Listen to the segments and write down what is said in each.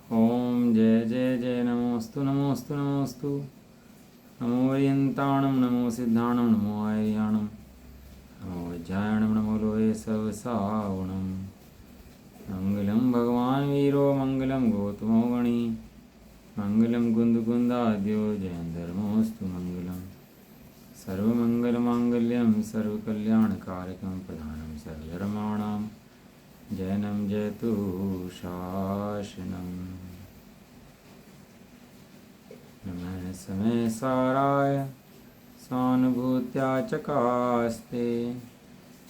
ओम जय जय जय नमोस्तु नमोस्तु नमोस्तु। नमो वैयंताणं नमो सिद्धाणं नमो आर्याणं नमो वज्रायणं नमो लोये सर्वसावणं। मंगलं भगवान् वीरो मंगलं गौतमो गणी मंगलं कुन्दकुन्दाद्यो जयन्दर्मोऽस्तु मंगलं। सर्वमङ्गलमाङ्गल्यं सर्वकल्याणकारकं प्रधानं सर्वधर्माणां जयनं जयतु शासनम्। नमः समय साराय सानुभूत्या चकास्ते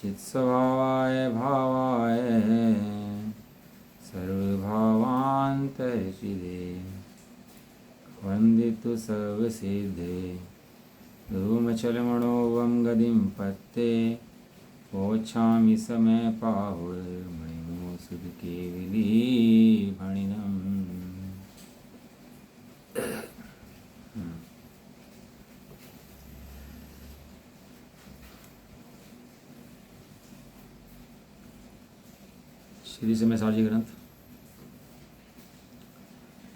चित्स्वभावाय भावाय सर्वभावान्तर्षिदे वन्दितु सर्वसिद्धे धूमचलमणोवं गदिं पत्ते वोच्छामि समय पाहुर्मणिमो सुधकेवली भणिनम्। श्री समय सारजी ग्रंथ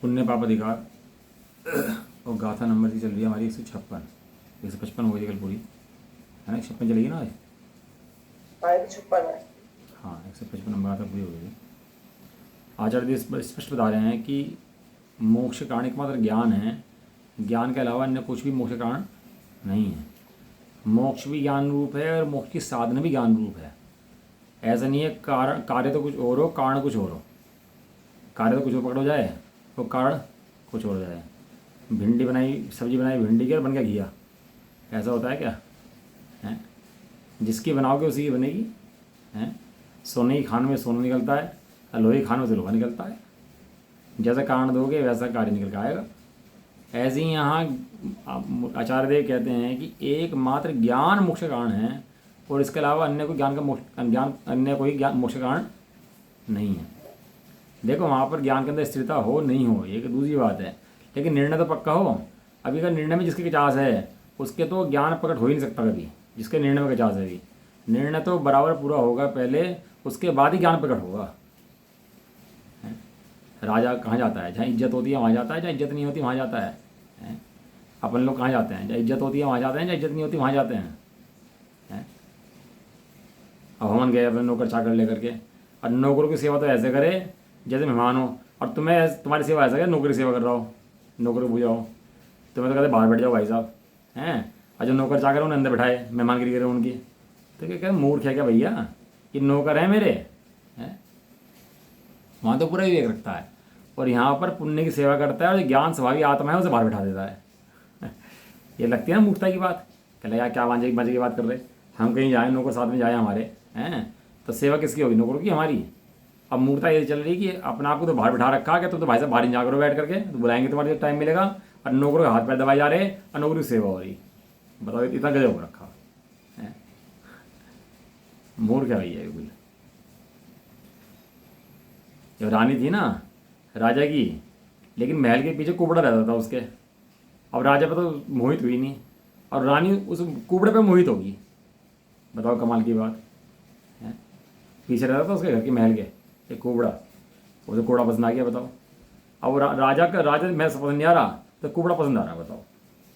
पुण्य पाप अधिकार और गाथा नंबर की चल रही है हमारी 156 हो गई कल पूरी है ना। 156 चलेगी ना आज? 156 है। हाँ 155 नंबर आता पूरी हो गई। आचार्य स्पष्ट बता रहे हैं कि मोक्ष कारण एकमात्र ज्ञान है, ज्ञान के अलावा अन्य कुछ भी मोक्ष कारण नहीं है। मोक्ष भी ज्ञान रूप है और मोक्ष की साधना भी ज्ञान रूप है। ऐसा नहीं है कारण कार्य तो कुछ और हो कारण कुछ और हो। कार्य तो कुछ और पकड़ो जाए तो कारण कुछ और हो जाए। भिंडी बनाई सब्जी बनाई भिंडी की और बन गया घिया, ऐसा होता है क्या? हैं जिसकी बनाओगे उसी की बनेगी। हैं सोने की खान में सोना निकलता है और लोहे की खान में से लोहा निकलता है। जैसा कारण दोगे वैसा कार्य निकल के आएगा। ऐसे ही यहाँ आचार्य देव कहते हैं कि एकमात्र ज्ञान मोक्ष कारण है और इसके अलावा अन्य कोई मोक्ष कारण नहीं है। देखो वहाँ पर ज्ञान के अंदर स्थिरता हो नहीं हो ये दूसरी बात है, लेकिन निर्णय तो पक्का हो। अभी अगर निर्णय में जिसकी कचास है उसके तो ज्ञान प्रकट हो ही नहीं सकता कभी। जिसके निर्णय में कचास है अभी निर्णय तो बराबर पूरा होगा पहले, उसके बाद ही ज्ञान प्रकट होगा। राजा कहाँ जाता है? जहाँ इज्जत होती है वहाँ जाता है, जहाँ इज्जत नहीं होती वहाँ जाता है। अपन लोग कहाँ जाते हैं? जहाँ इज्जत होती है वहाँ जाते हैं, जहाँ इज्जत नहीं होती वहाँ जाते हैं। अब हमन गए अपने नौकर चाकर लेकर के, और नौकरों की सेवा तो ऐसे करे जैसे मेहमान हो, और तुम्हारी सेवा ऐसा करे नौकरी सेवा कर रहा हो, नौकर को बुझाओ। तुम्हें तो कहते बाहर बैठ जाओ भाई साहब हैं, और जो नौकर चाकर उन्हें अंदर बैठाए मेहमानगिरी करे उनकी। तो क्या मूर्ख है क्या भैया? ये नौकर है मेरे हैं। वहाँ तो पूरा विवेक रखता है और यहाँ पर पुण्य की सेवा करता है और ज्ञान स्वभावी आत्मा है उसे बाहर बैठा देता है। ये लगती है ना मूर्खता की बात। कहले यार क्या मजे की बात कर रहे, हम कहीं जाए नौकर साथ में जाए हमारे हैं तो सेवा किसकी होगी? नौकरों की, हमारी। अब मूर्खता ये चल रही कि अपने आप को तो बाहर बैठा रखा है, तो भाई साहब बाहर जा करो बैठ करके, तो बुलाएंगे तुम्हारे टाइम मिलेगा, और नौकरों के हाथ पैर दबाए जा रहे और नौकरी की सेवा हो रही। बताओ इतना गजब हो रखा है। मूर्ख है भैया बिल्कुल। जब रानी थी ना राजा की, लेकिन महल के पीछे कुबड़ा रहता था उसके। अब राजा पे तो मोहित हुई नहीं और रानी उस कुबड़े पे मोहित होगी। बताओ कमाल की बात है। पीछे रहता था उसके घर के महल के एक कुबड़ा, उसे कुबड़ा पसंद आ गया। बताओ अब राजा मैं पसंद नहीं आ रहा तो कुबड़ा पसंद आ रहा। बताओ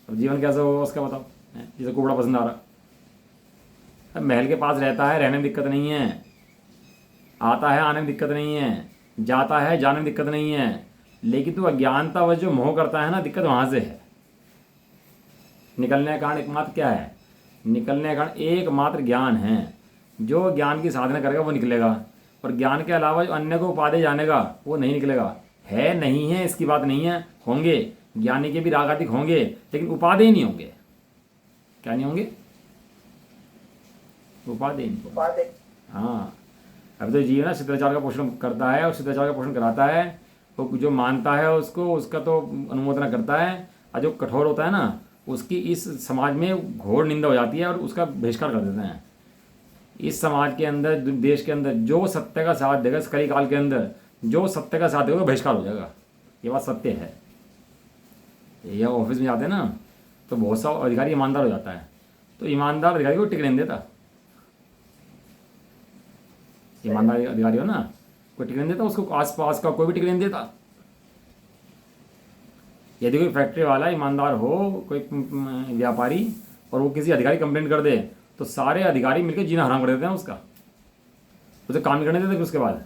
अब जीवन कैसा होगा उसका? बताओ जिसे कुबड़ा पसंद आ रहा। अब महल के पास रहता है, रहने में दिक्कत नहीं है, आता है आने में दिक्कत नहीं है, जाता है जाने में दिक्कत नहीं है, लेकिन तू अज्ञानता व जो मोह करता है ना, दिक्कत वहाँ से है। निकलने का कारण एकमात्र क्या है? निकलने का कारण एकमात्र ज्ञान है। जो ज्ञान की साधना करेगा वो निकलेगा, और ज्ञान के अलावा जो अन्य को उपाधि जानेगा वो नहीं निकलेगा। है नहीं है इसकी बात नहीं है, होंगे ज्ञानी के भी रागातिक होंगे, लेकिन उपाधि नहीं होंगे। क्या नहीं होंगे? उपाधि नहीं। हाँ अब तो जीव ना शिष्टाचार का पोषण करता है और शिष्टाचार का पोषण कराता है। वो जो मानता है उसको उसका तो अनुमोदना करता है, और जो कठोर होता है ना उसकी इस समाज में घोर निंदा हो जाती है और उसका बहिष्कार कर देते हैं। इस समाज के अंदर देश के अंदर जो सत्य का साथ देगा, इस कली काल के अंदर जो सत्य का साथ देगा बहिष्कार हो जाएगा। ये बात सत्य है। यह ऑफिस में जाते हैं ना तो बहुत सा अधिकारी ईमानदार हो जाता है, तो ईमानदार अधिकारी को टिकट नहीं देता। ईमानदार अधिकारी हो ना, कोई टिकट नहीं देता उसको, आस पास का कोई भी टिकट नहीं देता। यदि कोई फैक्ट्री वाला ईमानदार हो, कोई व्यापारी, और वो किसी अधिकारी कंप्लेंट कर दे तो सारे अधिकारी मिलकर जीना हराम कर देते हैं उसका, उसे काम नहीं करने देते। फिर उसके बाद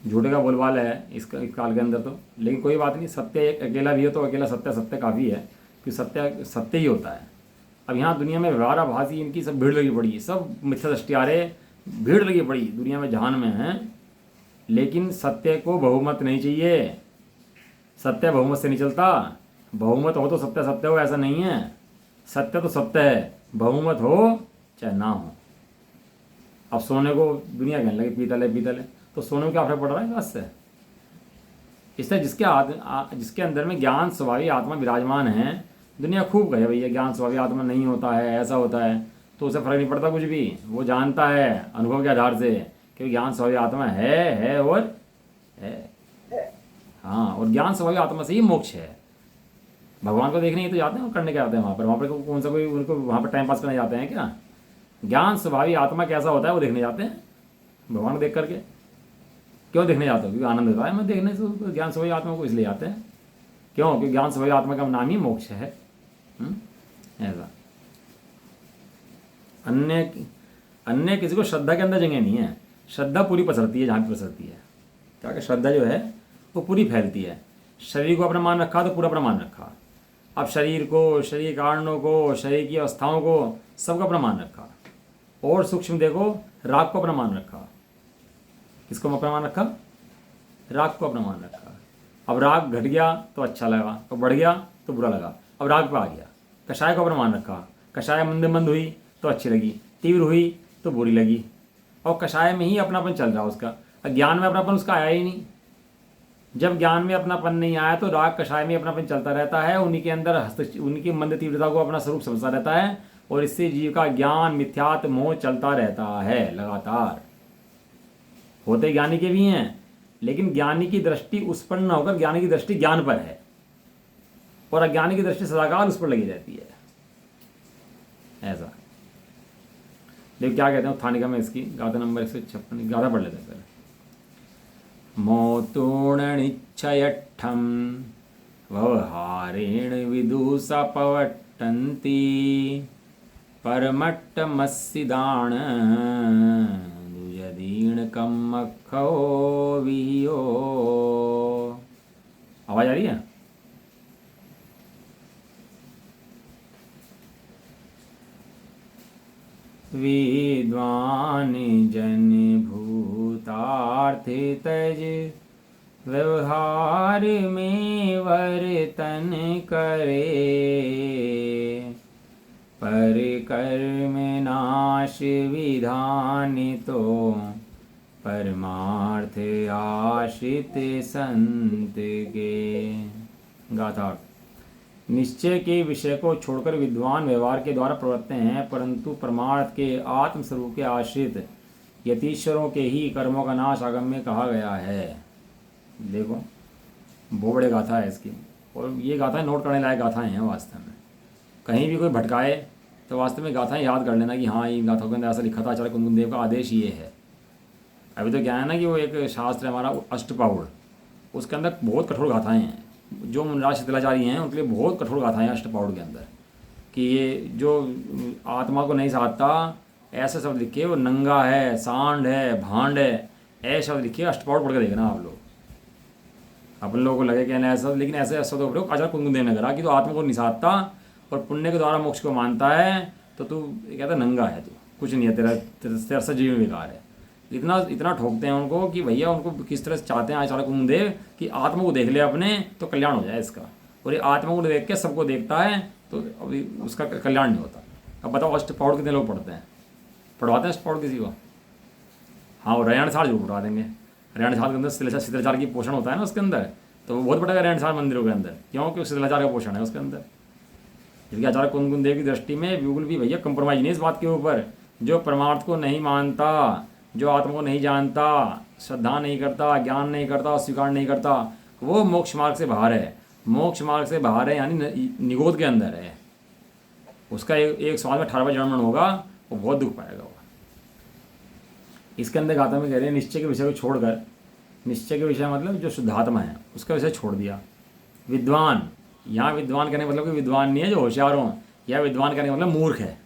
झूठे का बोलबाला है इस काल के अंदर तो। लेकिन कोई बात नहीं, सत्य एक अकेला भी हो तो अकेला सत्य सत्य काफ़ी है, कि सत्य सत्य ही होता है। अब यहाँ दुनिया में व्यवहाराभासी इनकी सब भीड़ लगी पड़ी है, सब मिथ्या दृष्टियारे भीड़ लगी पड़ी दुनिया में जहान में है। लेकिन सत्य को बहुमत नहीं चाहिए, सत्य बहुमत से नहीं चलता। बहुमत हो तो सत्य सत्य हो, ऐसा नहीं है। सत्य तो सत्य है, बहुमत हो चाहे ना हो। अब सोने को दुनिया कहने लगी पीतल है पीतल है, तो सोने को क्या फर्क पड़ रहा है इस बात से। इसलिए जिसके अंदर में ज्ञान स्वभावी आत्मा विराजमान है, दुनिया खूब कहे भैया ज्ञान स्वभावी आत्मा नहीं होता है, ऐसा होता है, तो उसे फर्क नहीं पड़ता कुछ भी। वो जानता है अनुभव के आधार से कि ज्ञान स्वभावी आत्मा है और है। हाँ, और ज्ञान स्वभावी आत्मा से ही मोक्ष है। भगवान को देखने ही तो जाते हैं, वो करने के आते हैं वहाँ पर कौन सा कोई उनको वहाँ पर टाइम पास करने जाते हैं क्या? ज्ञान स्वभावी आत्मा कैसा होता है वो देखने जाते हैं भगवान को देख करके। क्यों देखने जाते हो? क्योंकि आनंद होता है मैं देखने से ज्ञान स्वभावी आत्मा को, इसलिए आते हैं। क्यों? क्योंकि ज्ञान स्वभावी आत्मा का नाम ही मोक्ष है। ऐसा अन्य किसी को श्रद्धा के अंदर जगह नहीं है। श्रद्धा पूरी पसरती है जहाँ भी पसरती है, क्या श्रद्धा जो है वो पूरी फैलती है। शरीर को अपना मान रखा तो पूरा अपना मान रखा। अब शरीर को, शरीर कारणों को, शरीर की अवस्थाओं को, सबका अपना मान रखा। और सूक्ष्म देखो, राग को अपना मान रखा। किसको अपना मान रखा? राग को अपना मान रखा। अब राग घट गया तो अच्छा लगा, और बढ़ गया तो बुरा लगा, अब राग पे आ गया। कषाय को अपना मान रखा। कषाय मंद मंद हुई तो अच्छी लगी, तीव्र हुई तो बुरी लगी, और कषाय में ही अपनापन चल रहा उसका। ज्ञान में अपनापन उसका आया ही नहीं। जब ज्ञान में अपनापन नहीं आया तो राग कषाय में अपनापन चलता रहता है, उन्हीं के अंदर उनकी मंद तीव्रता को अपना स्वरूप समझता रहता है, और इससे जीव का ज्ञान मिथ्यात्व मोह चलता रहता है लगातार। होते ज्ञानी के भी हैं, लेकिन ज्ञानी की दृष्टि उस पर न होकर ज्ञानी की दृष्टि ज्ञान पर है, और अज्ञानी की दृष्टि सदाकाल उस पर लगी रहती है। ऐसा देखिए क्या कहते हैं उत्थानिका में इसकी गाथा नंबर 156 गाथा पढ़ लेते हैं पहले। मोतूर्णनिच्छयट्ठं व्यवहारेण विदुषापवट्टन्ति परमट्टमस्सिदाण दुजदीर्णकमखो वियो। आवाज आ रही है? विद्वान जन भूतार्थ तज व्यवहार में वर्तन करे, पर कर्म नाश विधान तो परमार्थ आश्रित संत के। गाथा। निश्चय के विषय को छोड़कर विद्वान व्यवहार के द्वारा प्रवर्तते हैं, परंतु परमार्थ के आत्मस्वरूप के आश्रित यतीश्वरों के ही कर्मों का नाश आगम में कहा गया है। देखो बहुत बड़े गाथा है इसकी, और ये गाथाएं नोट करने लायक गाथाएं हैं वास्तव में। कहीं भी कोई भटकाए तो वास्तव में गाथाएं याद कर लेना कि हाँ इन गाथाओं के अंदर ऐसा लिखा था, आचार्य कुंदन देव का आदेश ये है। अभी तो क्या है ना कि वो एक शास्त्र है हमारा अष्टपाउड़, उसके अंदर बहुत कठोर गाथाएं हैं। जो मुनिराज शीतलाचार्य हैं उनके लिए बहुत कठोर गाथाएं हैं अष्टपाउड़ के अंदर, कि ये जो आत्मा को नहीं साधता ऐसे शब्द लिखे, वो नंगा है, सांड है, भांड है, ऐसे शब्द लिखे। अष्टपाउड़ पढ़ के देखना आप लोग, अपन लोगों को लगे कि ऐसा, लेकिन ऐसे शब्द प्रयोग आचार्य कुंदन देव ने करा कि तो आत्मा को नहीं साधता और पुण्य के द्वारा मोक्ष को मानता है, तो तू कहता नंगा है, तू कुछ नहीं है, तेरा से जीवन बेकार है। इतना ठोकते हैं उनको कि भैया उनको किस तरह से चाहते हैं आचार्य कुंदन देव कि आत्मा को देख ले अपने तो कल्याण हो जाए इसका, और ये आत्मा को देख के सबको देखता है तो अभी उसका कल्याण नहीं होता। अब बताओ अष्टपाउड़ कितने लोग पढ़ते हैं? पढ़वाते हैं अष्टपाउड़ किसी को? हाँ, वो रैण साल जरूर पढ़वा देंगे। रैण साल के अंदर शीतलाचार्य की पोषण होता है ना उसके अंदर, तो वो बहुत बड़ा रैण साल मंदिरों के अंदर, क्योंकि शीतलाचार्य का पोषण है उसके अंदर। जबकि आचार्य कुंदन देव की दृष्टि में बिल्कुल भी भैया कंप्रोमाइज नहीं इस बात के ऊपर। जो परमार्थ को नहीं मानता, जो आत्मा को नहीं जानता, श्रद्धा नहीं करता, ज्ञान नहीं करता, स्वीकार नहीं करता, वो मोक्ष मार्ग से बाहर है। मोक्ष मार्ग से बाहर है यानी निगोद के अंदर है। उसका एक समाज में 18वां जन्म होगा, वो बहुत दुख पाएगा वो। इसके अंदर गाथा में कह रहे हैं निश्चय के विषय को छोड़कर, निश्चय के विषय मतलब जो शुद्धात्मा है उसका विषय छोड़ दिया, विद्वान, यहाँ विद्वान कहने का मतलब कि विद्वान नहीं है जो होशियार हो, या विद्वान कहने का मतलब मूर्ख है।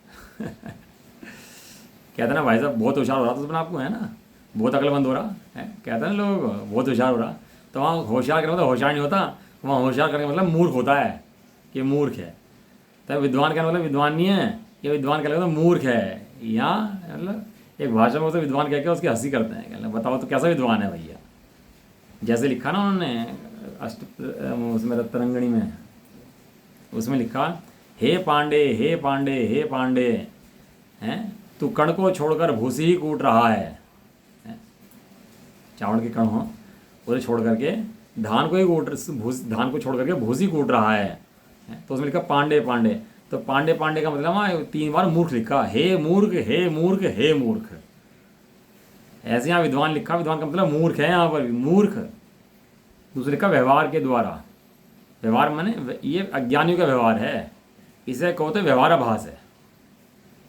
कहते ना भाई साहब बहुत होशियार हो रहा तो अपने आपको है ना, बहुत अक्लमंद हो रहा है, कहते हैं ना लोग बहुत होशियार हो रहा, तो वहाँ होशियार करने मतलब होशियार नहीं होता, वहाँ होशियार करने का मतलब मूर्ख होता है कि मूर्ख है। तो विद्वान कहने मतलब विद्वान नहीं है, ये विद्वान कहने मतलब मूर्ख है। यहाँ मतलब एक भाषा में उसे विद्वान कह के उसकी हंसी करते हैं, कहते बताओ तो कैसा विद्वान है भैया। जैसे लिखा ना उन्होंने उसमें रत्तरंगणी में, उसमें लिखा हे पांडे हे पांडे हे पांडे, हैं तू कण को छोड़कर भूसी ही कूट रहा है, चावल के कण हो उसे छोड़ करके धान को ही कूट, धान को छोड़ करके भूसी कूट रहा है। तो उसमें लिखा पांडे पांडे, तो पांडे पांडे का मतलब वहाँ 3 बार मूर्ख लिखा, हे मूर्ख हे मूर्ख हे मूर्ख। ऐसे यहाँ विद्वान लिखा, विद्वान का मतलब मूर्ख है, यहाँ पर भी मूर्ख। दूसरे का व्यवहार के द्वारा, व्यवहार माने ये अज्ञानियों का व्यवहार है, इसे कहते व्यवहार आभास है,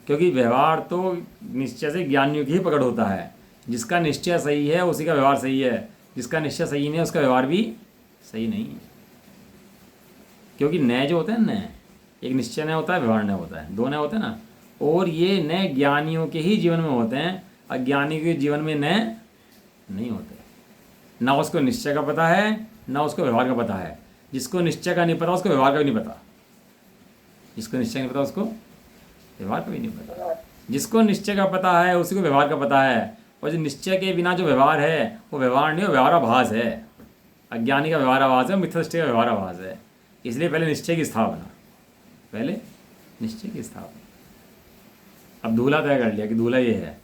क्योंकि व्यवहार तो निश्चय से ज्ञानियों की ही पकड़ होता है। जिसका निश्चय सही है उसी का व्यवहार सही है, जिसका निश्चय सही नहीं है उसका व्यवहार भी सही नहीं है। क्योंकि नए जो होते हैं नए, एक निश्चय नय होता है, व्यवहार नय होता है, 2 नए होते हैं ना, और ये नए ज्ञानियों के ही जीवन में होते हैं, अज्ञानी के जीवन में नए नहीं होते। ना उसको निश्चय का पता है ना उसको व्यवहार का पता है। जिसको निश्चय का नहीं पता उसको व्यवहार का भी नहीं पता, जिसको निश्चय नहीं पता उसको व्यवहार का भी नहीं पता। जिसको निश्चय का पता है उसी को व्यवहार का पता है, और जो निश्चय के बिना जो व्यवहार है वो व्यवहार नहीं, वो व्यवहाराभास है। अज्ञानी का व्यवहाराभास है, मिथ्या दृष्टि का व्यवहाराभास है। इसलिए पहले निश्चय की स्थापना, पहले निश्चय की स्थापना। अब दूल्हा तय कर लिया कि दूल्हा ये है,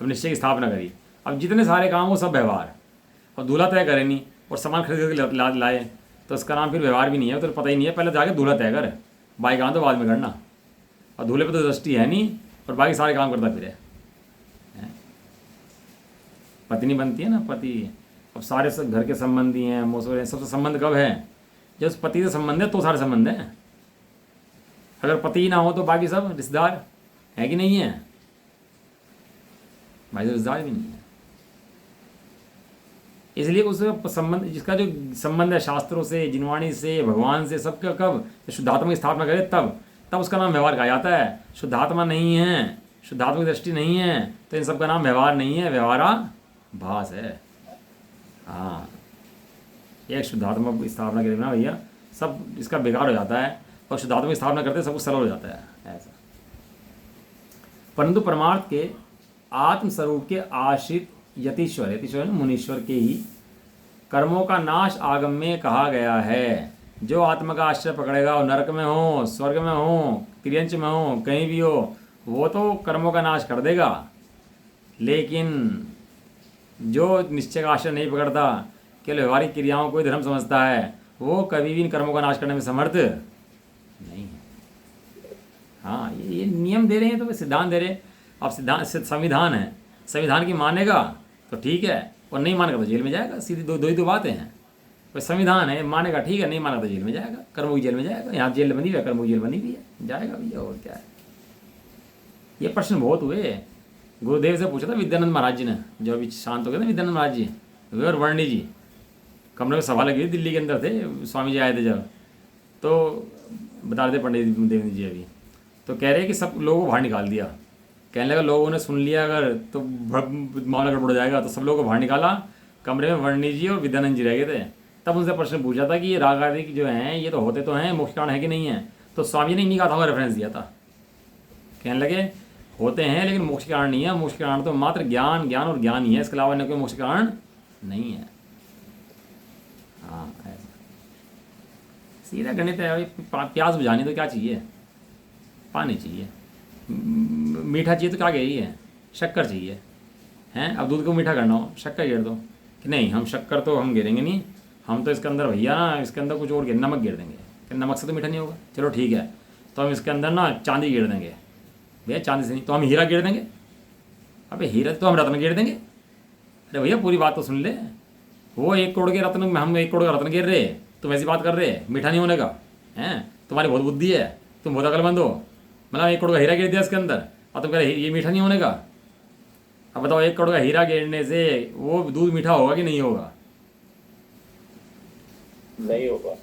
अब निश्चय की स्थापना करी। अब जितने सारे काम हो सब व्यवहार, और दूल्हा तय करे नहीं और सामान खरीद कर लाए तो उसका नाम फिर व्यवहार भी नहीं है, तो पता ही नहीं है। पहले जाके दूल्हा तय कर, बाकी काम तो बाद में करना। और दूल्हे पे तो दृष्टि है नहीं और बाकी सारे काम करता फिर है। पत्नी बनती है ना, पति। अब सारे सब घर के संबंधी हैं, मोसोर हैं, सबसे संबंध कब है? जब उस पति से संबंध है तो सारे संबंध हैं। अगर पति ना हो तो बाकी सब रिश्तेदार है कि नहीं है? भाई रिश्तेदार भी नहीं है। इसलिए उस संबंध, जिसका जो संबंध है शास्त्रों से, जिनवाणी से, भगवान से, सबका कब शुद्धात्मा की स्थापना करे तब उसका नाम व्यवहार कहा जाता है। शुद्धात्मा नहीं है, शुद्धात्मा की दृष्टि नहीं है, तो इन सबका नाम व्यवहार नहीं है, व्यवहाराभास है। हाँ, एक शुद्धात्मा की स्थापना करे ना भैया सब इसका बेकार हो जाता है, और शुद्धात्मा की स्थापना करते सब कुछ सरल हो जाता है ऐसा। परंतु परमार्थ के आत्मस्वरूप के आश्रित यतीश्वर मुनीश्वर के ही कर्मों का नाश आगम में कहा गया है। जो आत्मा का आश्रय पकड़ेगा, वो नरक में हो, स्वर्ग में हो, त्रियंच में हो, कहीं भी हो, वो तो कर्मों का नाश कर देगा। लेकिन जो निश्चय का आश्रय नहीं पकड़ता, केवल व्यवहारिक क्रियाओं को ही धर्म समझता है, वो कभी भी इन कर्मों का नाश करने में समर्थ नहीं है। हाँ, ये नियम दे रहे हैं तो सिद्धांत दे रहे हैं। अब सिद्धांत संविधान है, संविधान की मानेगा तो ठीक है, और नहीं मानेगा तो जेल में जाएगा। सीधी दो ही बातें हैं। कोई संविधान है, मानेगा ठीक है, नहीं मानेगा तो जेल में जाएगा, कर्मों की जेल में जाएगा। यहाँ जेल बनी हुई है, कर्मों की जेल बनी हुई है, जाएगा भैया, और क्या है। ये प्रश्न बहुत हुए। गुरुदेव से पूछा था विद्यानंद महाराज जी ने, जो अभी शांत हो गए थे विद्यानंद महाराज जी, वे और वर्णी जी कमरे में सभा लगी, दिल्ली के अंदर थे, स्वामी जी आए थे जब, तो बता रहे थे पंडित देवेंद्र जी अभी, तो कह रहे कि सब लोगों को बाहर निकाल दिया। कहने लगा लोगों ने सुन लिया अगर तो मामला गड़बड़ हो जाएगा, तो सब लोगों को बाहर निकाला। कमरे में वर्णी जी और विद्यानंद जी रह गए थे। तब उनसे प्रश्न पूछा था कि ये राग आदि जो हैं ये तो होते तो हैं, मोक्ष कारण है कि नहीं है? तो स्वामी ने इन्हीं का था रेफरेंस दिया था। कहने लगे होते हैं लेकिन मोक्ष कारण नहीं है, मोक्ष कारण तो मात्र ज्ञान, ज्ञान और ज्ञान ही है, इसके अलावा अन्य कोई मोक्ष कारण नहीं है। हाँ, ऐसा सीधा गणित है। अभी प्यास बुझानी तो क्या चाहिए? पानी चाहिए। मीठा चाहिए तो क्या यही है? शक्कर चाहिए हैं। अब दूध को मीठा करना हो, शक्कर गिर दो कि नहीं, हम शक्कर तो हम गिरेंगे नहीं, हम तो इसके अंदर भैया ना इसके अंदर कुछ और नमक गिर देंगे। कि नमक से तो मीठा नहीं होगा, चलो ठीक है, तो हम इसके अंदर ना चांदी गिर देंगे। भैया चांदी से नहीं तो हम हीरा गिर देंगे। अबे हीरा तो हम रत्न गिर देंगे। अरे भैया पूरी बात तो सुन ले। वो 1 करोड़ के रत्न में हम 1 करोड़ का रत्न गिर रहे, तुम ऐसी बात कर रहे मीठा नहीं होने का हैं? तुम्हारी बहुत बुद्धि है, तुम बहुत अकलमंद हो। मतलब 1 करोड़ का हीरा गिर दिया इसके अंदर और तुम कह रहे ये मीठा नहीं होने का। अब बताओ 1 करोड़ का हीरा गिरने से वो दूध मीठा होगा कि नहीं होगा? नहीं होगा।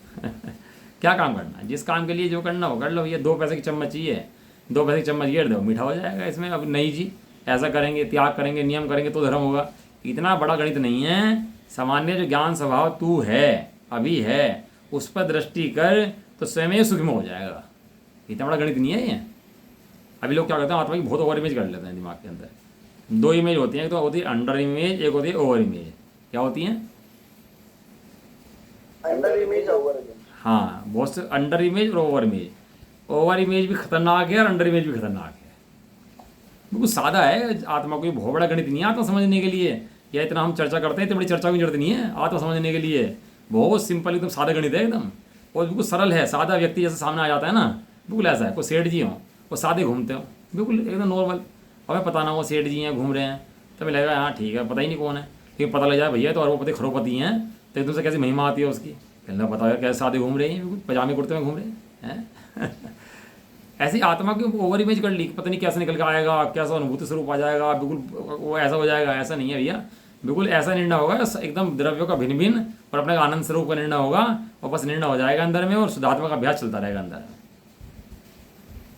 क्या काम करना है, जिस काम के लिए जो करना हो कर लो। ये 2 पैसे की चम्मच चाहिए, 2 पैसे की चम्मच घेर दो, मीठा हो जाएगा इसमें। अब नहीं जी, ऐसा करेंगे, त्याग करेंगे, नियम करेंगे तो धर्म होगा। इतना बड़ा गणित नहीं है। सामान्य जो ज्ञान स्वभाव तू है, अभी है, उस पर दृष्टि कर तो स्वयं ही सूक्ष्म हो जाएगा। इतना बड़ा गणित नहीं है ये। अभी लोग क्या करते हैं, आत्मा की बहुत ओवर इमेज कर लेते हैं दिमाग के अंदर। 2 इमेज होती हैं, एक तो होती है अंडर इमेज, एक होती है ओवर इमेज। क्या होती हैं? Under image over image. हाँ, बहुत से अंडर इमेज और ओवर इमेज। ओवर इमेज भी खतरनाक है और अंडर इमेज भी खतरनाक है। बिल्कुल सादा है। आत्मा कोई बहुत बड़ा गणित नहीं है आत्मा समझने के लिए। या इतना हम चर्चा करते हैं, इतनी बड़ी चर्चा की जरूरत नहीं है आत्मा समझने के लिए। बहुत सिंपल एकदम सादा गणित है एकदम, और बिल्कुल सरल है। सादा व्यक्ति जैसे सामने आ जाता है ना, बिल्कुल ऐसा है। कोई सेठ जी हो, वो सादे घूमते हो, बिल्कुल एकदम नॉर्मल। हमें पता ना हो सेठ जी हैं घूम रहे हैं, तो हमें लगेगा हाँ ठीक है, पता ही नहीं कौन है। लेकिन पता लग जाए भैया तो अरबपति खरोपति हैं, तो एकदम से कैसी महिमा आती है उसकी। कहना पता है कैसे सादे घूम रहे हैं, बिल्कुल पजामे कुर्ते में घूम रहे हैं। ऐसी आत्मा की ओवर इमेज कर ली, पता नहीं कैसे निकल के आएगा, कैसा अनुभूति स्वरूप आ जाएगा, बिल्कुल वो ऐसा हो जाएगा। ऐसा नहीं है भैया, बिल्कुल ऐसा निर्णय होगा एकदम द्रव्यों का भिन्न भिन्न और अपने आनंद स्वरूप का निर्णय होगा, और बस निर्णय हो जाएगा अंदर में, और शुद्धात्मा का अभ्यास चलता रहेगा अंदर।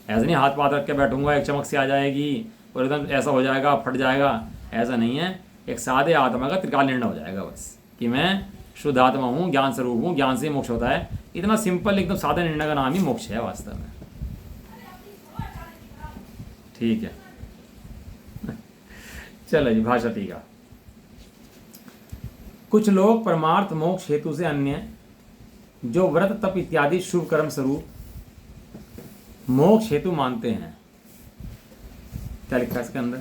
ऐसा नहीं हाथ पाथ रख के बैठूंगा, एक चमक से आ जाएगी और एकदम ऐसा हो जाएगा, फट जाएगा, ऐसा नहीं है। एक सादे आत्मा का त्रिकाल निर्णय हो जाएगा बस, कि मैं शुद्ध आत्मा हूँ, ज्ञान स्वरूप हूँ, ज्ञान से मोक्ष होता है। इतना सिंपल एकदम सादे निर्णय का नाम ही मोक्ष है वास्तव में। ठीक है, चलो जी, भाषा टीका। कुछ लोग परमार्थ मोक्ष हेतु से अन्य जो व्रत तप इत्यादि शुभ कर्म स्वरूप मोक्ष हेतु मानते हैं। क्या लिखा है इसके अंदर?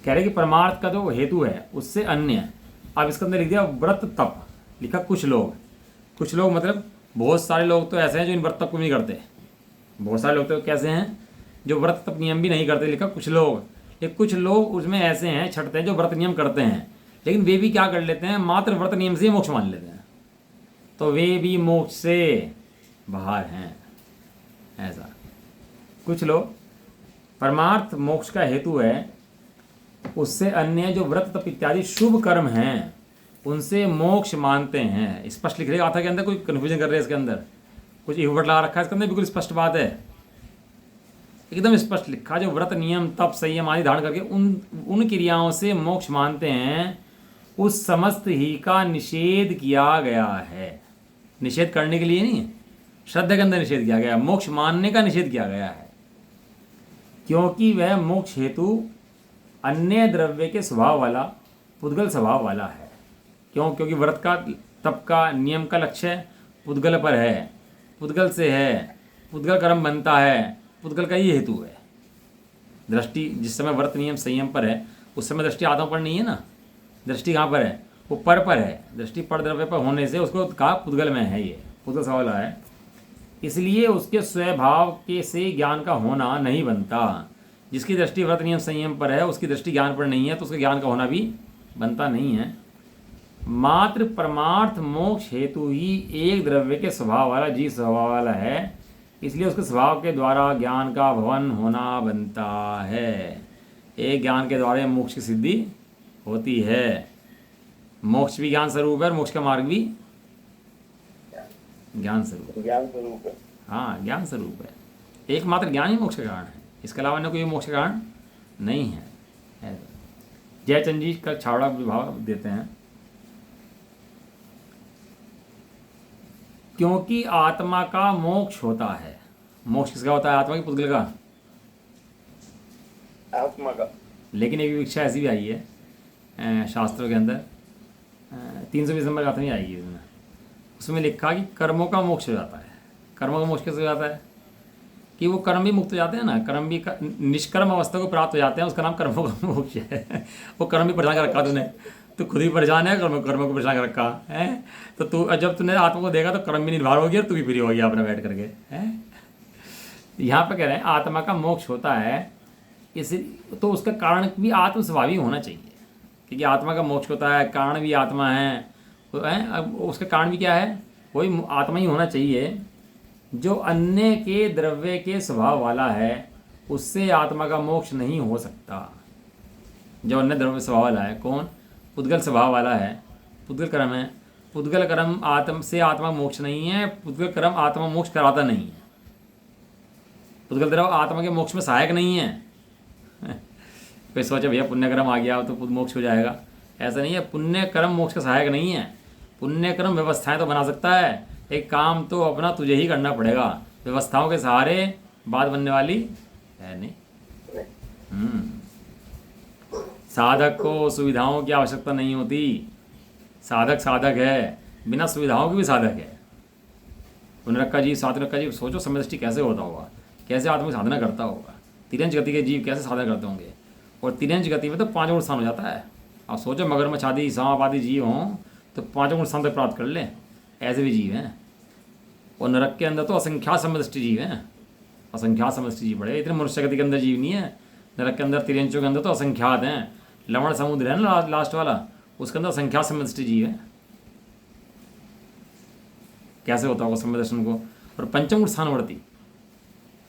कह रहे कि परमार्थ का जो हेतु है उससे अन्य। अब इसके अंदर लिख दिया व्रत तप, लिखा कुछ लोग। कुछ लोग मतलब बहुत सारे लोग तो ऐसे हैं जो इन व्रत तप को नहीं करते। बहुत सारे लोग तो कैसे हैं जो व्रत तप नियम भी नहीं करते, लिखा कुछ लोग। ये कुछ लोग उसमें ऐसे हैं, छठते हैं, जो व्रत नियम करते हैं, लेकिन वे भी क्या कर लेते हैं, मात्र व्रत नियम से ही मोक्ष मान लेते हैं, तो वे भी मोक्ष से बाहर हैं। ऐसा कुछ लोग परमार्थ मोक्ष का हेतु है, उससे अन्य जो व्रत तप इत्यादि शुभ कर्म हैं उनसे मोक्ष मानते हैं। स्पष्ट लिख रहे गाथा के अंदर, कोई कन्फ्यूजन कर रहे हैं इसके अंदर, कुछ इहुबट लगा रखा है इसके अंदर? बिल्कुल स्पष्ट बात है, एकदम स्पष्ट लिखा। जो व्रत नियम तप संयम आदि धारण करके उन क्रियाओं से मोक्ष मानते हैं, उस समस्त ही का निषेध किया गया है। निषेध करने के लिए नहीं, श्रद्धा के अंदर निषेध किया गया, मोक्ष मानने का निषेध किया गया है। क्योंकि वह मोक्ष हेतु अन्य द्रव्य के स्वभाव वाला पुद्गल स्वभाव वाला है। क्यों? क्योंकि व्रत का तप का नियम का लक्ष्य पुद्गल पर है, पुद्गल से है, पुद्गल कर्म बनता है, पुद्गल का ही हेतु है। दृष्टि जिस समय व्रत नियम संयम पर है, उस समय दृष्टि आत्मा पर नहीं है ना, दृष्टि कहाँ पर है? वो पर है। दृष्टि पर द्रव्य पर होने से उसको कहा पुद्गल में है, ये पुद्गल स्वभाव वाला है। इसलिए उसके स्वभाव के से ज्ञान का होना नहीं बनता। जिसकी दृष्टि व्रत नियम संयम पर है, उसकी दृष्टि ज्ञान पर नहीं है, तो उसके ज्ञान का होना भी बनता नहीं है। मात्र परमार्थ मोक्ष हेतु ही एक द्रव्य के स्वभाव वाला जीव स्वभाव वाला है, इसलिए उसके स्वभाव के द्वारा ज्ञान का भवन होना बनता है। एक ज्ञान के द्वारा मोक्ष की सिद्धि होती है। मोक्ष भी ज्ञान स्वरूप है और मोक्ष का मार्ग भी ज्ञान स्वरूप है। हाँ, ज्ञान स्वरूप है। एकमात्र ज्ञान ही मोक्ष का कारण है, इसके अलावा अन्य कोई मोक्ष का कारण नहीं है। जयचंद जी का छावड़ा विभाग देते हैं, क्योंकि आत्मा का मोक्ष होता है। मोक्ष किसका होता है? आत्मा की, पुद्गल का? आत्मा का। लेकिन एक विवक्षा ऐसी भी आई है शास्त्रों के अंदर, 320 नंबर गाथा नहीं आएगी उसमें। उसमें लिखा कि कर्मों का मोक्ष हो जाता है। कर्मों का मोक्ष कैसे हो जाता है? कि वो कर्म भी मुक्त हो जाते हैं ना, कर्म भी निष्कर्म अवस्था को प्राप्त हो जाते हैं, उसका नाम कर्मों का मोक्ष है। वो कर्म भी परेशान कर रखा तूने, तो खुद ही परेशान है, कर्म को परेशान कर रखा है। तो तू जब तूने आत्मा को देखा तो कर्म भी निर्भर हो गया और तू भी फ्री हो गया अपना बैठ करके है। यहाँ पे कह रहे हैं आत्मा का मोक्ष होता है, इस तो उसका कारण भी आत्म स्वभावी होना चाहिए, क्योंकि आत्मा का मोक्ष होता है, कारण भी आत्मा है, तो अब उसका कारण भी क्या है? वही आत्मा ही होना चाहिए। जो अन्य के द्रव्य के स्वभाव वाला है, उससे आत्मा का मोक्ष नहीं हो सकता। जो अन्य द्रव्य स्वभाव वाला है, कौन? पुद्गल स्वभाव वाला है, पुद्गल कर्म है, पुद्गल कर्म आत्म से आत्मा मोक्ष नहीं है, पुद्गल कर्म आत्मा मोक्ष कराता नहीं है, पुद्गल द्रव आत्मा के मोक्ष में सहायक नहीं है। कोई सोचे भैया पुण्य कर्म आ गया तो मोक्ष हो जाएगा, ऐसा नहीं है। पुण्य कर्म मोक्ष का सहायक नहीं है। पुण्य कर्म व्यवस्थाएं तो बना सकता है, एक काम तो अपना तुझे ही करना पड़ेगा, व्यवस्थाओं के सहारे बात बनने वाली है नहीं। साधक को सुविधाओं की आवश्यकता नहीं होती, साधक साधक है, बिना सुविधाओं के भी साधक है। पुनरक्का जीव सातरक्का जीव, सोचो समय दृष्टि कैसे होता होगा, कैसे आदमी साधना करता होगा। तिरंज गति के जीव कैसे साधना करते होंगे, और तिरंज गति में तो 5 गुण स्थान हो जाता है। आप सोचो मगरमच्छ आदि सांप आदि जीव हों तो 5 गुण स्थान तक प्राप्त कर ले, ऐसे भी जीव हैं। और नरक के अंदर तो असंख्यात समदृष्टि जीव हैं, असंख्यात समदृष्टि जीव बड़े, इतने मनुष्य गति के अंदर जीव नहीं है। नरक के अंदर तिरंजों के अंदर तो असंख्यात हैं। लवण समुद्र है ना लास्ट वाला, उसके अंदर असंख्यात समदृष्टि जीव है। कैसे होता होगा समय दर्शन को। और पंचम स्थान वर्ती,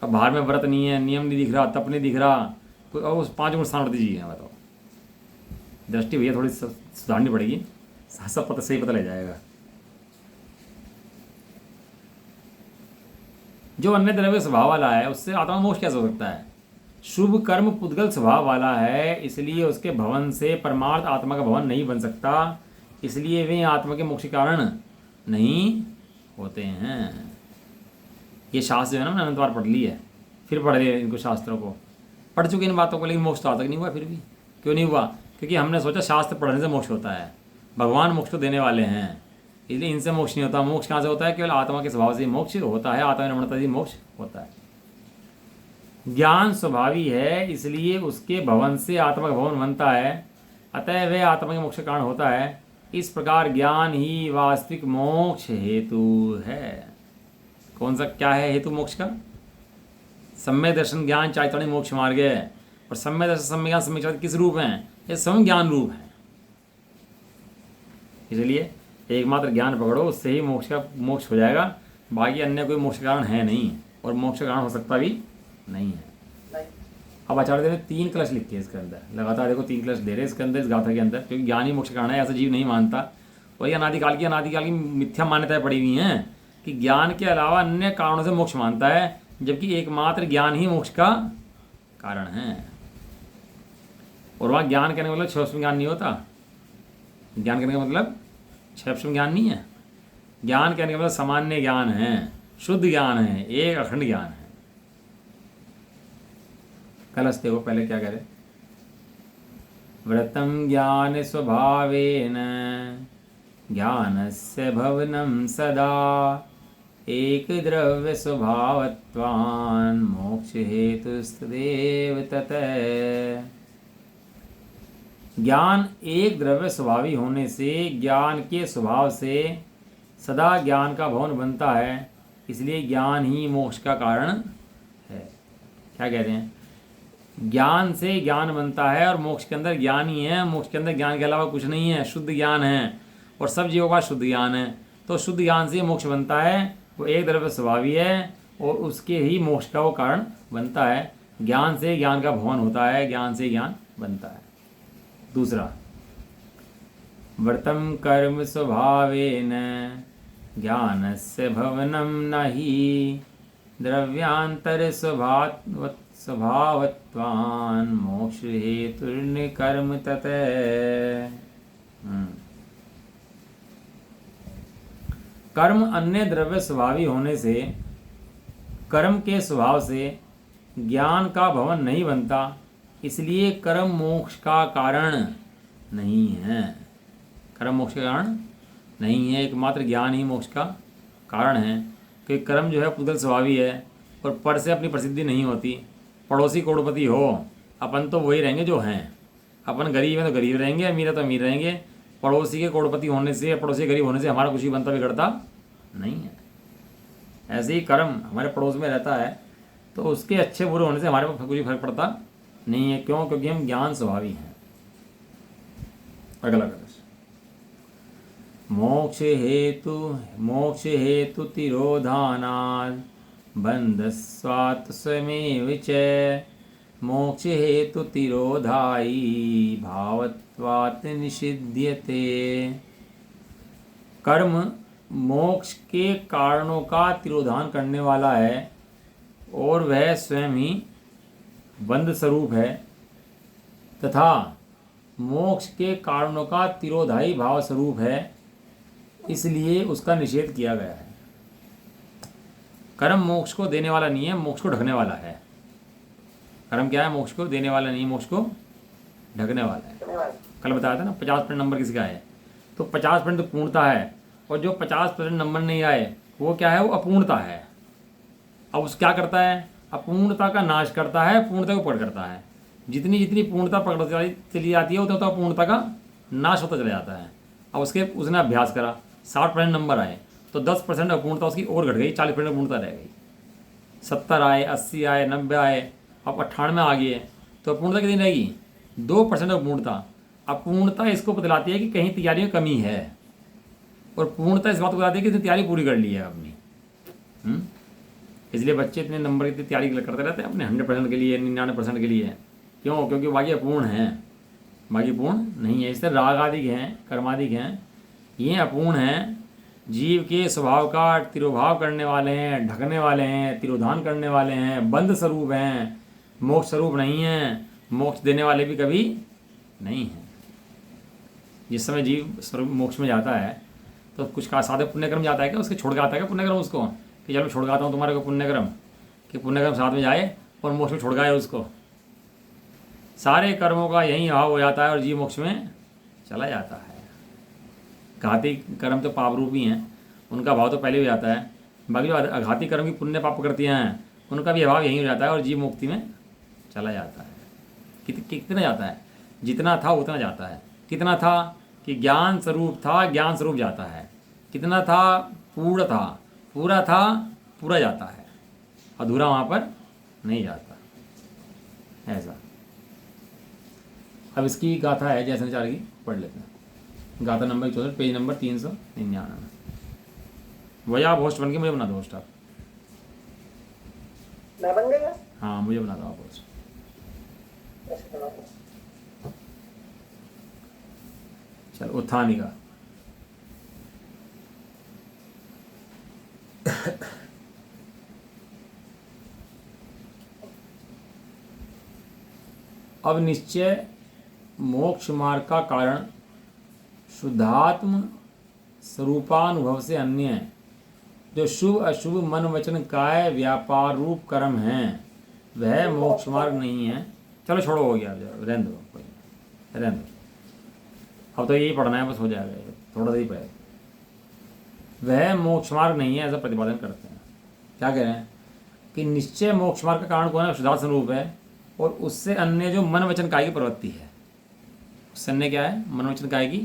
अब बाहर में व्रत नहीं है, नियम नहीं दिख रहा, तप नहीं दिख रहा, तो अब उस 5 गुण स्थान वर्ती जीव है। बताओ, दृष्टि भैया थोड़ी सुधारनी पड़ेगी, सब पता सही पता लग जाएगा। जो अन्य द्रव्य स्वभाव वाला है उससे आत्मा मोक्ष कैसे हो सकता है। शुभ कर्म पुद्गल स्वभाव वाला है, इसलिए उसके भवन से परमार्थ आत्मा का भवन नहीं बन सकता, इसलिए वे आत्मा के मोक्ष कारण नहीं होते हैं। ये शास्त्र जो है ना, मैंने अनंत बार पढ़ ली है, फिर पढ़ लिया इनको, शास्त्रों को पढ़ चुके इन बातों को, लेकिन मोक्ष तो आज तक नहीं हुआ। फिर भी क्यों नहीं हुआ? क्योंकि हमने सोचा शास्त्र पढ़ने से मोक्ष होता है, भगवान मोक्ष तो देने वाले हैं, इसलिए इनसे मोक्ष नहीं होता। मोक्ष कहाँ से होता है? केवल आत्मा के स्वभाव से मोक्ष होता है, आत्मा निर्मणता से मोक्ष होता है। ज्ञान स्वभावी है, इसलिए उसके भवन से आत्मा का भवन बनता है, अतः वह आत्मा के मोक्ष का कारण होता है। इस प्रकार ज्ञान ही वास्तविक मोक्ष हेतु है। कौन सा क्या है हेतु मोक्ष का? सम्यक दर्शन ज्ञान चारित्राणी मोक्ष मार्ग है। और सम्यक दर्शन सम्यक ज्ञान सम्यक चारित्र किस रूप हैं? ये सम ज्ञान रूप है। इसलिए एकमात्र ज्ञान पकड़ो, उससे ही मोक्ष हो जाएगा, बाकी अन्य कोई मोक्ष कारण है नहीं, और मोक्ष कारण हो सकता भी नहीं है। अब आचार्य देव ने 3 कलश लिखे हैं इसके अंदर, लगातार देखो 3 कलश दे रहे हैं इसके अंदर, इस गाथा के अंदर, क्योंकि ज्ञान ही मोक्ष कारण है, ऐसा जीव नहीं मानता। वही अनादिकाल की मिथ्या मान्यताएं पड़ी हुई हैं कि ज्ञान के अलावा अन्य कारणों से मोक्ष मानता है, जबकि एकमात्र ज्ञान ही मोक्ष का कारण है। और वहाँ ज्ञान कहने का मतलब 6 ज्ञान नहीं होता। ज्ञान कहने का मतलब 6 ज्ञान नहीं है। ज्ञान कहने का मतलब सामान्य ज्ञान है, शुद्ध ज्ञान है, एक अखंड ज्ञान है। कलश देखो पहले क्या कह रहे, व्रतम ज्ञान स्वभावेन ज्ञानस्य भवनं सदा एक द्रव्य स्वभावत्वान् मोक्ष हेतुस्तदेव ततः। ज्ञान एक द्रव्य स्वभावी होने से ज्ञान के स्वभाव से सदा ज्ञान का भवन बनता है, इसलिए ज्ञान ही मोक्ष का कारण है। क्या कह रहे हैं? ज्ञान से ज्ञान बनता है, और मोक्ष के अंदर ज्ञान ही है, मोक्ष के अंदर ज्ञान के अलावा कुछ नहीं है, शुद्ध ज्ञान है, और सब जीवों का शुद्ध ज्ञान है। तो शुद्ध ज्ञान से मोक्ष बनता है, वो एक द्रव्य स्वभावी है, और उसके ही मोक्ष का वो कारण बनता है। ज्ञान से ज्ञान का भवन होता है, ज्ञान से ज्ञान बनता है। दूसरा, व्रतम कर्म स्वभावेन ज्ञानस्य भवनं नहि द्रव्यांतर स्वभावत्वान् मोक्ष हेतुर्निकर्म ततः। कर्म अन्य द्रव्य स्वभावी होने से कर्म के स्वभाव से ज्ञान का भवन नहीं बनता, इसलिए कर्म मोक्ष का कारण नहीं है। कर्म मोक्ष का कारण नहीं है, एकमात्र ज्ञान ही मोक्ष का कारण है। क्योंकि कर्म जो है पुद्गल स्वभावी है, और पर से अपनी प्रसिद्धि नहीं होती। पड़ोसी करोड़पति हो, अपन तो वही रहेंगे जो हैं। अपन गरीब हैं तो गरीब रहेंगे, अमीर है तो अमीर रहेंगे। पड़ोसी के करोड़पति होने से, पड़ोसी गरीब होने से हमारा कुछ भी बनता बिगड़ता नहीं है। ऐसे ही कर्म हमारे पड़ोस में रहता है, तो उसके अच्छे बुरे होने से हमारे पर कुछ फर्क पड़ता नहीं है। क्यों? क्योंकि हम ज्ञान स्वभावी हैं। अगला कलश, मोक्ष हेतु तिरोधानात् बंधस्वात् स्वयमेव च मोक्ष हेतु तिरोधायी भावत्वात् निषिध्यते। कर्म मोक्ष के कारणों का तिरोधान करने वाला है और वह स्वयं ही बंध स्वरूप है तथा मोक्ष के कारणों का तिरोधाई भाव स्वरूप है, इसलिए उसका निषेध किया गया है। कर्म मोक्ष को देने वाला नहीं है, मोक्ष को ढकने वाला है। कर्म क्या है? मोक्ष को देने वाला नहीं, मोक्ष को ढकने वाला है। कल बताया था ना 50% नंबर किसका है, तो 50% तो पूर्णता है, और जो 50% नंबर नहीं आए वो क्या है? वो अपूर्णता है। अब उस क्या करता है? अपूर्णता का नाश करता है, पूर्णता को पकड़ करता है। जितनी जितनी पूर्णता पकड़ती चली जाती है उतना उतना पूर्णता का नाश होता चला जाता है। अब उसने अभ्यास करा, 60% नंबर आए तो 10% अपूर्णता उसकी और घट गई, 40% अपूर्णता रह गई। 70 आए, 80 आए, 90 आए, अब 98 आ गई है, तो अपूर्णता कितनी रहेगी? 2% अपूर्णता। अपूर्णता इसको बतलाती है कि कहीं तैयारी में कमी है, और पूर्णता इस बात को बताती है कि इसने तैयारी पूरी कर ली है अपनी। इसलिए बच्चे इतने नंबर की तैयारी करते रहते हैं अपने 100% के लिए, 99% के लिए। क्यों? क्योंकि बाकी अपूर्ण हैं, बाकी पूर्ण नहीं है। इस तरह राग आदि हैं, कर्मादिक हैं, ये अपूर्ण हैं। जीव के स्वभाव का तिरोभाव करने वाले हैं, ढकने वाले हैं, तिरोधान करने वाले हैं, बंध स्वरूप हैं, मोक्ष स्वरूप नहीं हैं, मोक्ष देने वाले भी कभी नहीं हैं। जिस समय जीव स्वरूप मोक्ष में जाता है तो कुछ का साधे पुण्यक्रम जाता है क्या? उसके छोड़ के आता है क्या पुण्यक्रम उसको, कि चलो छोड़ के आता हूँ तुम्हारे को पुण्यक्रम, कि पुण्यक्रम साथ में जाए और मोक्ष में छोड़ गए उसको? सारे कर्मों का यही भाव हो जाता है और जीव मोक्ष में चला जाता है। घाती कर्म तो पाप रूपी हैं, उनका भाव तो पहले हो जाता है। बाकी जो अघाती कर्म की पुण्य पाप प्रकृतियाँ हैं उनका भी अभाव यही हो जाता है और जीव मुक्ति में चला जाता है। कितना जाता है? जितना था उतना जाता है। कितना था? कि ज्ञान स्वरूप था, ज्ञान स्वरूप जाता है। कितना था? पूर्ण था, पूरा था, पूरा जाता है। अधूरा वहाँ पर नहीं जाता। ऐसा। अब इसकी गाथा है जैसनाचार्य की, पढ़ लेते हैं। गाथा नंबर 64, पेज नंबर 399। वही आप होस्ट बन के मुझे बना दो होस्ट। आप मैं बन गया? हाँ मुझे बना दो आप होस्ट। चल उत्थानी का अब निश्चय मोक्ष मार्ग का कारण शुद्धात्म स्वरूपानुभव से अन्य है। जो शुभ अशुभ मन वचन काय व्यापार रूप कर्म हैं वह मोक्ष मार्ग नहीं है। चलो छोड़ो, हो गया, रहने दो, रहने दो। अब तो यही पढ़ना है, बस हो जाएगा, थोड़ा सा ही पड़ेगा। वह मोक्ष मार्ग नहीं है, ऐसा प्रतिपादन करते हैं। क्या कह रहे हैं? कि निश्चय मोक्ष मार्ग का कारण कौन है? शुद्धात्म स्वरूप है, और उससे अन्य जो मन वचन काय की प्रवृत्ति है, उससे अन्य क्या है? मन वचन काय की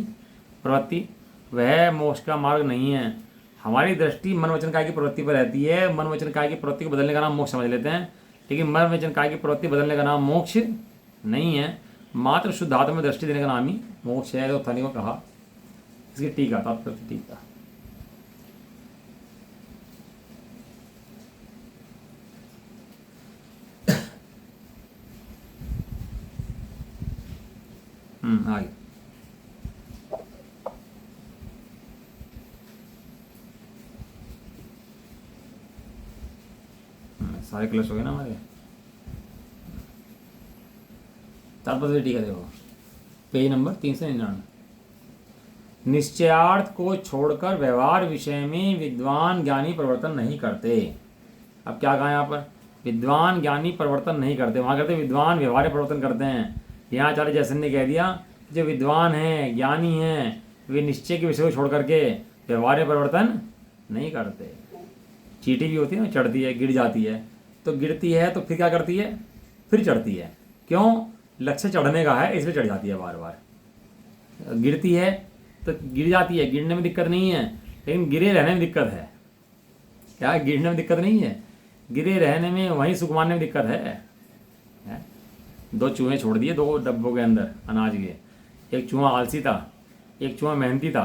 प्रवृत्ति, वह मोक्ष का मार्ग नहीं है। हमारी दृष्टि मन वचन काय की प्रवृत्ति पर रहती है। मन वचन काय की प्रवृत्ति को बदलने का नाम मोक्ष समझ लेते हैं, लेकिन मन वचन काय की प्रवृत्ति बदलने का नाम मोक्ष नहीं है। मात्र शुद्धात्म में दृष्टि देने का नाम ही मोक्ष है। तो थनी को कहा, इसकी टीका था, टीका आगे सारे क्लास हो गए ना हमारे। तात्पर्य टीका देखो, पेज नंबर 399। निश्चयार्थ को छोड़कर व्यवहार विषय में विद्वान ज्ञानी परिवर्तन नहीं करते। अब क्या कहा यहाँ पर? विद्वान ज्ञानी परिवर्तन नहीं करते, वहाँ कहते विद्वान व्यवहार परिवर्तन करते हैं। यहाँ आचार्य जैसन ने कह दिया जो विद्वान हैं, ज्ञानी हैं, वे निश्चय के विषय को छोड़ करके व्यवहार में परिवर्तन नहीं करते। चींटी भी होती है ना, चढ़ती है, गिर जाती है, तो गिरती है तो फिर क्या करती है? फिर चढ़ती है। क्यों? लक्ष्य चढ़ने का है, इसलिए चढ़ जाती है बार बार। गिरती है तो गिर जाती है, गिरने में दिक्कत नहीं है, लेकिन गिरे रहने में दिक्कत है। क्या? गिरने में दिक्कत नहीं है, गिरे रहने में, वहीं सुख मानने में दिक्कत है। 2 चूहे छोड़ दिए 2 डब्बों के अंदर अनाज के। एक चूहा आलसी था, एक चूहा मेहनती था,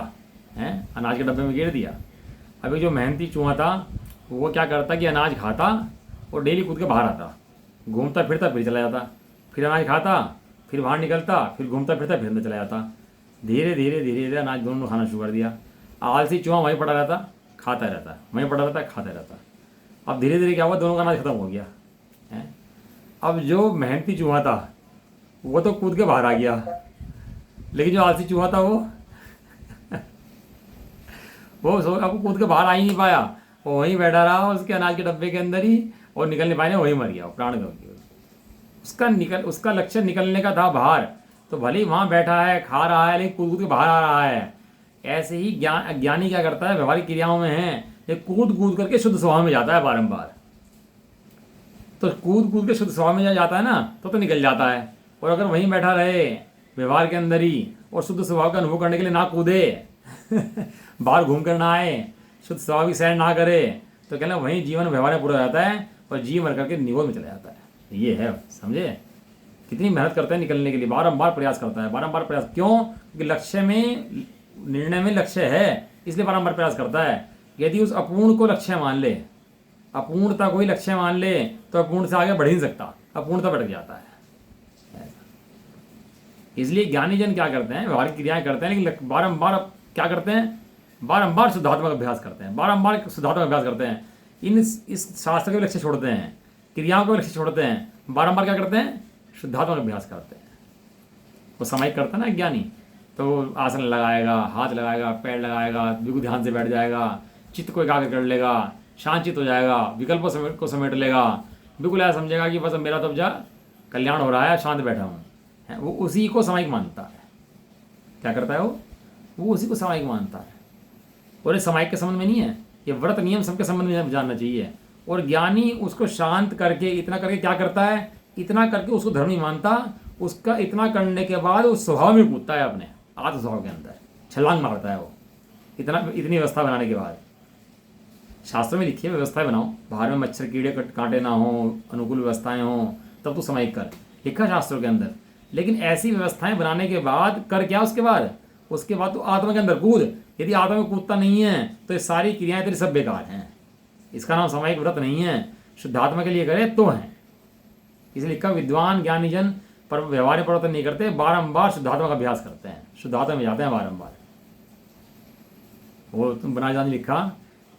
अनाज के डब्बे में गिर दिया। अभी जो मेहनती चूहा था वो क्या करता कि अनाज खाता और डेली कूद के बाहर आता, घूमता फिरता फिर चला जाता, फिर अनाज खाता, फिर बाहर निकलता, फिर घूमता फिरता फिर अंदर चला जाता। धीरे धीरे धीरे धीरे अनाज दोनों खाना शुरू कर दिया। आलसी चूहा वहीं पड़ा रहता, खाता रहता, वहीं पड़ा रहता, खाता रहता। अब धीरे धीरे क्या हुआ, दोनों का अनाज खत्म हो गया है। अब जो मेहनती चूहा था वो तो कूद के बाहर आ गया, लेकिन जो आलसी चूहा था वो अब कूद के बाहर आ ही नहीं पाया, वो वहीं बैठा रहा उसके अनाज के डब्बे के अंदर ही, और निकल नहीं पाया, वहीं मर गया, प्राण गंवा गया। उसका लक्ष्य निकलने का था बाहर, तो भले ही वहाँ बैठा है, खा रहा है, लेकिन कूद कूद के बाहर आ रहा है। ऐसे ही ज्ञानी क्या करता है, व्यवहारिक क्रियाओं में है, ये कूद कूद करके शुद्ध स्वभाव में जाता है बारंबार। तो कूद कूद के शुद्ध स्वभाव में जाता है ना, तो निकल जाता है। और अगर वहीं बैठा रहे व्यवहार के अंदर ही, और शुद्ध स्वभाव का अनुभव करने के लिए ना कूदे बाहर घूम कर ना आए, शुद्ध स्वभाव की सैर ना करे, तो कहना वहीं जीवन व्यवहार में पूरा जाता है, और जी मर करके निगोद में चला जाता है। ये है, समझे कितनी मेहनत करता है निकलने के लिए, बारंबार प्रयास करता है, बारंबार प्रयास। क्यों? क्योंकि लक्ष्य में, निर्णय में लक्ष्य है, इसलिए बारंबार प्रयास करता है। यदि उस अपूर्ण को लक्ष्य मान ले, अपूर्णता को ही लक्ष्य मान ले, तो अपूर्ण से आगे बढ़ ही नहीं सकता, अपूर्णता बढ़ जाता है। इसलिए ज्ञानी जन क्या करते हैं, व्यवहारिक क्रियाएं करते हैं, लेकिन बारंबार क्या करते हैं, बारंबार शुद्धात्मक अभ्यास करते हैं, बारंबार शुद्धात्मक अभ्यास करते हैं। इस शास्त्र के लक्ष्य छोड़ते हैं, क्रियाओं के लक्ष्य छोड़ते हैं, बारंबार क्या करते हैं, शुद्धात्मक अभ्यास करते हैं। वो सामायिक करता है ना ज्ञानी, तो आसन लगाएगा, हाथ लगाएगा, पैर लगाएगा, बिल्कुल ध्यान से बैठ जाएगा, चित्त को एकाग्र कर लेगा, शांत हो जाएगा, विकल्पों को समेट लेगा, बिल्कुल ऐसा समझेगा कि बस मेरा तो जा कल्याण हो रहा है, शांत बैठा हूँ। वो उसी को सामायिक मानता है। क्या करता है वो उसी को सामायिक मानता है। और ये सामायिक के संबंध में नहीं है, ये व्रत नियम सबके संबंध में जानना चाहिए। और ज्ञानी उसको शांत करके, इतना करके क्या करता है, इतना करके उसको धर्म नहीं मानता, उसका इतना करने के बाद वो स्वभाव में कूदता है, अपने आत्म स्वभाव के अंदर छलांग मारता है वो, इतनी व्यवस्था बनाने के बाद। शास्त्र में लिखी है व्यवस्थाएं बनाओ, बाहर में मच्छर कीड़े कांटे ना हो, अनुकूल व्यवस्थाएं हों, तब तो सामायिक कर, लिखा शास्त्रों के अंदर। लेकिन ऐसी व्यवस्थाएं बनाने के बाद कर क्या, उसके बाद तो आत्मा के अंदर कूद। यदि आत्मा में कूदता नहीं है तो ये सारी क्रियाएं तेरी सब बेकार हैं। इसका नाम सामायिक व्रत नहीं है, शुद्धात्मा के लिए करे तो है। इसलिए लिखा, विद्वान ज्ञानी जन पर व्यवहार परिवर्तन नहीं करते, बारंबार शुद्धात्मा का अभ्यास करते हैं, शुद्धात्मा में जाते हैं बारंबार। वो तुम बना जाने लिखा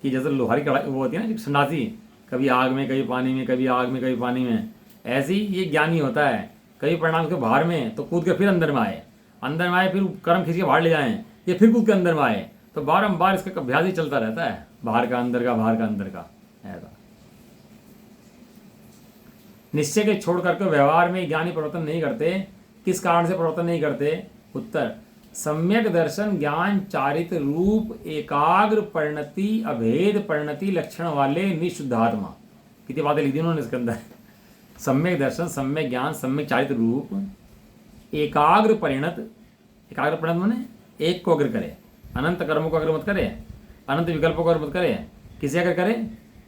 कि जैसे लोहारी कढ़ाई वो होती है ना सन्यासी, कभी आग में, कभी पानी में, कभी आग में, कभी पानी में, ऐसे ही ये ज्ञानी होता है। कभी परिणाम के बाहर में तो कूद के फिर अंदर में आए, फिर कर्म खींच के बाहर ले जाएं, ये फिर कूद के अंदर में आए, तो बारंबार इसका अभ्यास ही चलता रहता है, बाहर का अंदर का, बाहर का अंदर का। ऐसा निश्चय के छोड़ करके व्यवहार में ज्ञानी परिवर्तन नहीं करते। किस कारण से परिवर्तन नहीं करते? उत्तर, सम्यक दर्शन ज्ञान चारित्र रूप एकाग्र परिणति अभेद परिणति लक्षण वाले निशुद्धात्मा। कितनी बातें लिखी उन्होंने इसके अंदर। सम्यक दर्शन, सम्यक ज्ञान, सम्यक चारित्र रूप, एकाग्र परिणत, एकाग्र परिणत माने एक को अग्र करे, अनंत कर्मों को अग्र मत करे, अनंत विकल्पों को अग्र मत करे, किसे अग्र करे?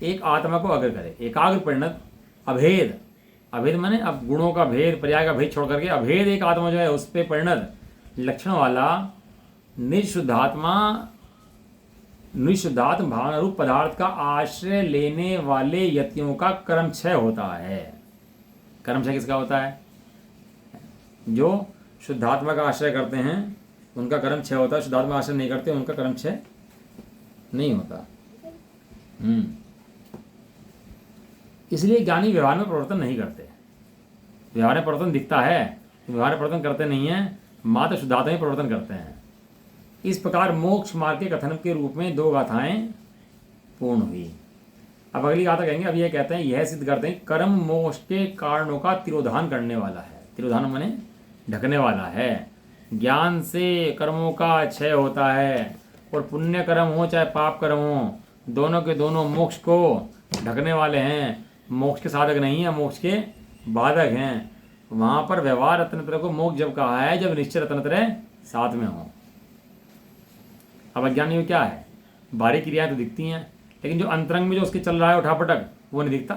एक आत्मा को अग्र करे। एकाग्र परिणत, अभेद, अभेद माने अब गुणों का भेद, पर्याय का भेद छोड़ करके अभेद एक आत्मा जो है उस पर परिणत लक्षण वाला निशुद्धात्मा, निशुद्धात्म भावना रूप पदार्थ का आश्रय लेने वाले यतियों का कर्म क्षय होता है। कर्म क्षय किसका होता है? जो शुद्धात्मा का आश्रय करते हैं उनका कर्म क्षय होता है, शुद्धात्मा आश्रय नहीं करते उनका कर्म क्षय नहीं होता। इसलिए ज्ञानी व्यवहार में परिवर्तन नहीं करते। व्यवहार में परिवर्तन दिखता है, व्यवहार में परिवर्तन करते नहीं है, मात्र शुद्धात्मा में परिवर्तन करते हैं। इस प्रकार मोक्ष मार्ग के कथन के रूप में 2 गाथाएं पूर्ण हुई। अब अगली गाथा कहेंगे, अब यह कहते हैं, यह सिद्ध करते हैं कर्म मोक्ष के कारणों का तिरोधान करने वाला है। तिरोधान माने ढकने वाला है। ज्ञान से कर्मों का क्षय होता है, और पुण्य कर्म हो चाहे पाप कर्म हो, दोनों के दोनों मोक्ष को ढकने वाले हैं। मोक्ष के साधक नहीं है, मोक्ष के बाधक हैं। वहाँ पर व्यवहार रत्नत्रय को मोक्ष जब कहा है, जब निश्चय रत्नत्रय साथ में हो। अब अज्ञानी में क्या है? बाहरी क्रियाएं तो दिखती हैं, लेकिन जो अंतरंग में जो उसके चल रहा है उठापटक, वो नहीं दिखता।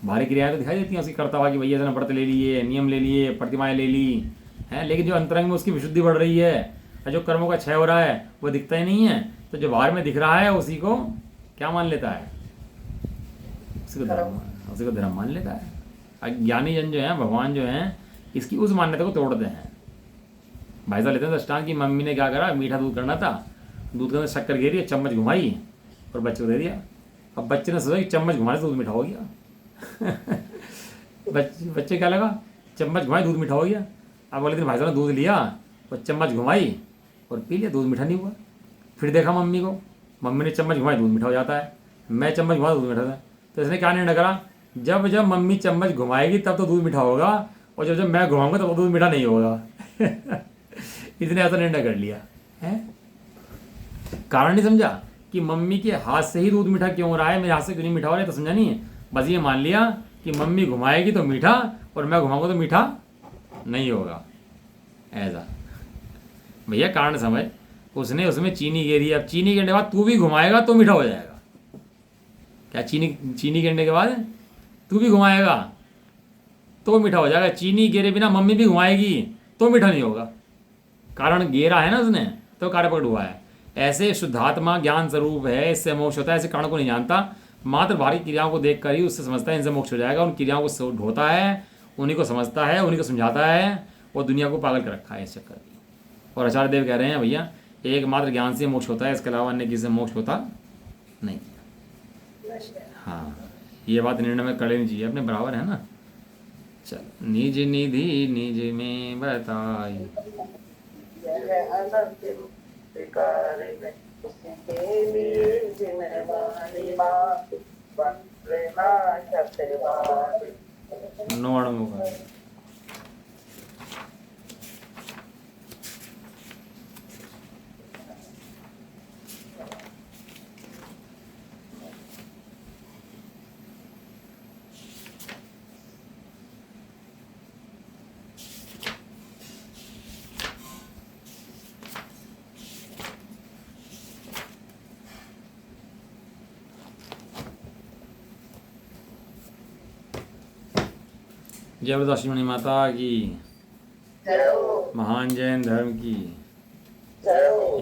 बाहरी क्रियाएं तो दिखाई देती हैं उसकी, करता हुआ कि भैया ने व्रत ले लिए, नियम ले लिए, प्रतिमाएं ले ली हैं, लेकिन जो अंतरंग में उसकी विशुद्धि बढ़ रही है और जो कर्मों का क्षय हो रहा है वो दिखता ही नहीं है। तो जो बाहर में दिख रहा है उसी को क्या मान लेता है? उसी को धर्म मान लेता है। अज्ञानी जन जो है, भगवान जो है, इसकी उस मान्यता को तोड़ते हैं। भाई साहब लेते हैं दृष्टांत की, मम्मी ने क्या करा, मीठा दूध करना था, दूध के अंदर शक्कर गिरी, चम्मच घुमाई और बच्चे को दे दिया। अब बच्चे ने सोचा कि चम्मच घुमाने से दूध मीठा हो गया। बच्चे क्या लगा, चम्मच घुमाई दूध मीठा हो गया। अब अगले दिन भाई साहब ने दूध लिया और चम्मच घुमाई और पी लिया, दूध मीठा नहीं हुआ। फिर देखा मम्मी को, मम्मी ने चम्मच घुमाई दूध मीठा हो जाता है, मैं चम्मच घुमा दूध मीठा था। तो इसने क्या निर्णय करा, जब जब मम्मी चम्मच घुमाएगी तब तो दूध मीठा होगा और जब जब मैं घुमाऊंगा तब तो दूध मीठा नहीं होगा। इसने ऐसा निर्णय कर लिया है। कारण नहीं समझा कि मम्मी के हाथ से ही दूध मीठा क्यों हो रहा है, मेरे हाथ से क्यों नहीं मीठा हो रहा है, तो समझा नहीं है। बस ये मान लिया कि मम्मी घुमाएगी तो मीठा और मैं घुमाऊंगा तो मीठा नहीं होगा। ऐसा भैया कारण समझ। उसने उसमें चीनी गिरी, अब चीनी गिरने के बाद तू भी घुमाएगा तो मीठा हो जाएगा। क्या चीनी गिरने के बाद तू भी घुमाएगा तो मीठा हो जाएगा, चीनी गिरे बिना मम्मी भी घुमाएगी तो मीठा नहीं होगा। कारण गेरा है ना उसने, तो कार्य प्रकट हुआ है। ऐसे शुद्धात्मा ज्ञान स्वरूप है, इससे मोक्ष होता है। ऐसे कारण को नहीं जानता, मात्र बाहरी क्रियाओं को देखकर ही उससे समझता है इनसे मोक्ष हो जाएगा। उन क्रियाओं को ढोता है, उन्हीं को समझता है, उन्हीं को समझाता है और दुनिया को पागल कर रखा है इस चक्कर में। और आचार्य देव कह रहे हैं भैया एकमात्र ज्ञान से मोक्ष होता है, इसके अलावा अन्य किसी से मोक्ष होता नहीं। हाँ, ये बात निर्णय में कर लेनी चाहिए अपने, बराबर है ना। चल, निज निधि निज में बताई, नोड़ मुख। जय वृदाश्रमणी माता की, महान जैन धर्म की।